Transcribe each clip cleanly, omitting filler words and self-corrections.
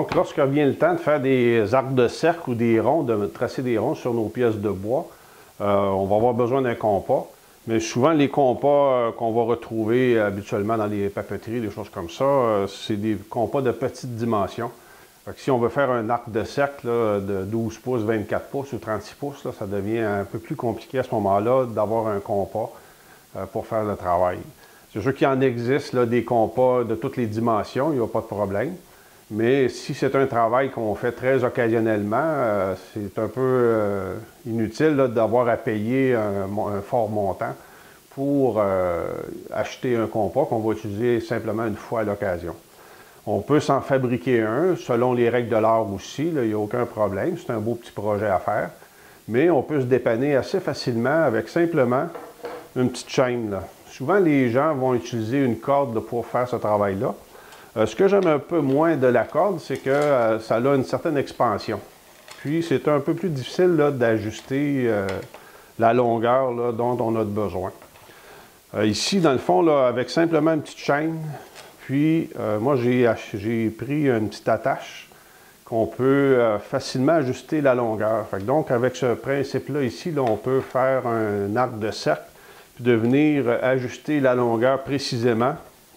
Donc, lorsque vient le temps de faire des arcs de cercle ou des ronds, de tracer des ronds sur nos pièces de bois, on va avoir besoin d'un compas. Mais souvent, les compas qu'on va retrouver habituellement dans les papeteries, des choses comme ça, c'est des compas de petite dimension. Fait que si on veut faire un arc de cercle là, de 12 pouces, 24 pouces ou 36 pouces, là, ça devient un peu plus compliqué à ce moment-là d'avoir un compas pour faire le travail. C'est sûr qu'il en existe là, des compas de toutes les dimensions, il n'y a pas de problème. Mais si c'est un travail qu'on fait très occasionnellement, c'est un peu inutile d'avoir à payer un fort montant pour acheter un compas qu'on va utiliser simplement une fois à l'occasion. On peut s'en fabriquer un, selon les règles de l'art aussi, il n'y a aucun problème, c'est un beau petit projet à faire. Mais on peut se dépanner assez facilement avec simplement une petite chaîne, là. Souvent, les gens vont utiliser une corde là, pour faire ce travail-là. Ce que j'aime un peu moins de la corde, c'est que ça a une certaine expansion. Puis, c'est un peu plus difficile d'ajuster la longueur là, dont on a besoin. Ici, dans le fond, là, avec simplement une petite chaîne, puis moi, j'ai pris une petite attache qu'on peut facilement ajuster la longueur. Fait que donc, avec ce principe-là ici, là, on peut faire un arc de cercle, puis de venir ajuster la longueur précisément,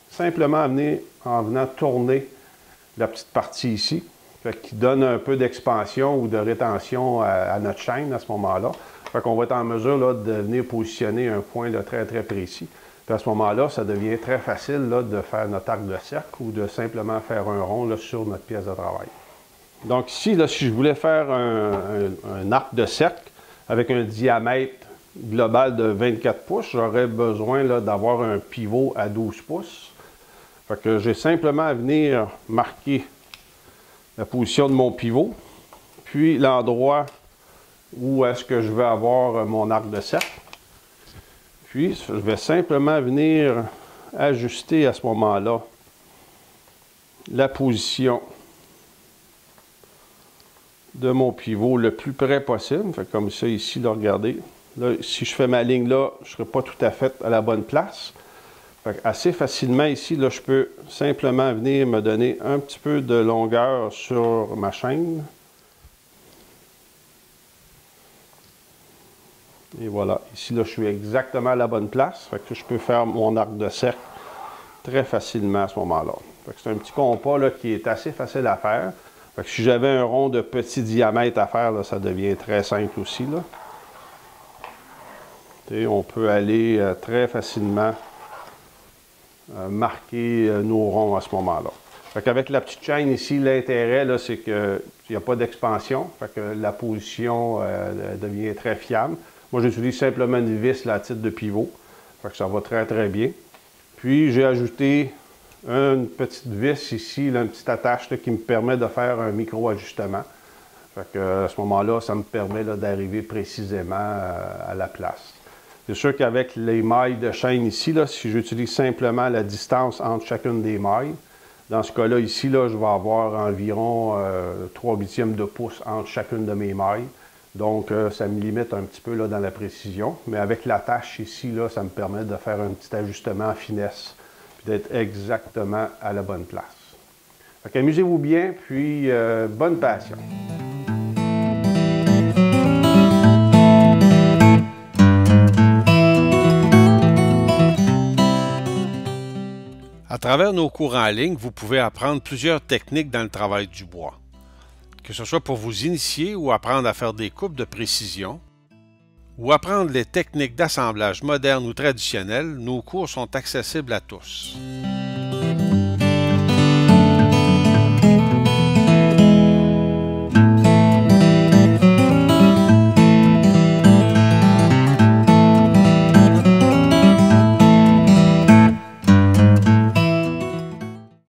simplement en venant tourner la petite partie ici, qui donne un peu d'expansion ou de rétention à notre chaîne à ce moment-là. Fait qu'on va être en mesure là, de venir positionner un point là, très, très précis. Puis à ce moment-là, ça devient très facile là, de faire notre arc de cercle ou de simplement faire un rond là, sur notre pièce de travail. Donc ici, là, si je voulais faire un arc de cercle avec un diamètre global de 24 pouces, j'aurais besoin d'avoir un pivot à 12 pouces. Fait que j'ai simplement à venir marquer la position de mon pivot, puis l'endroit où est-ce que je veux avoir mon arc de cercle. Puis, je vais simplement venir ajuster à ce moment-là la position de mon pivot le plus près possible. Fait comme ça ici, là, regardez. Là, si je fais ma ligne là, je ne serai pas tout à fait à la bonne place. Fait assez facilement ici, là, je peux simplement venir me donner un petit peu de longueur sur ma chaîne. Et voilà, ici, là, je suis exactement à la bonne place. Fait que je peux faire mon arc de cercle très facilement à ce moment-là. C'est un petit compas là, qui est assez facile à faire. Fait que si j'avais un rond de petit diamètre à faire, là, ça devient très simple aussi. Là. Et on peut aller très facilement marquer nos ronds à ce moment-là. Fait qu'avec la petite chaîne ici, l'intérêt, c'est qu'il n'y a pas d'expansion. Fait que la position devient très fiable. Moi, j'utilise simplement une vis là, à titre de pivot. Fait que ça va très, très bien. Puis, j'ai ajouté une petite vis ici, là, une petite attache là, qui me permet de faire un micro-ajustement. Fait que, à ce moment-là, ça me permet d'arriver précisément à la place. C'est sûr qu'avec les mailles de chaîne ici, là, si j'utilise simplement la distance entre chacune des mailles, dans ce cas-là, ici, là, je vais avoir environ 3/8 de pouce entre chacune de mes mailles. Donc, ça me limite un petit peu là, dans la précision. Mais avec l'attache ici, là, ça me permet de faire un petit ajustement en finesse, puis d'être exactement à la bonne place. Fait qu'amusez-vous bien, puis bonne passion. À travers nos cours en ligne, vous pouvez apprendre plusieurs techniques dans le travail du bois. Que ce soit pour vous initier ou apprendre à faire des coupes de précision, ou apprendre les techniques d'assemblage modernes ou traditionnelles, nos cours sont accessibles à tous.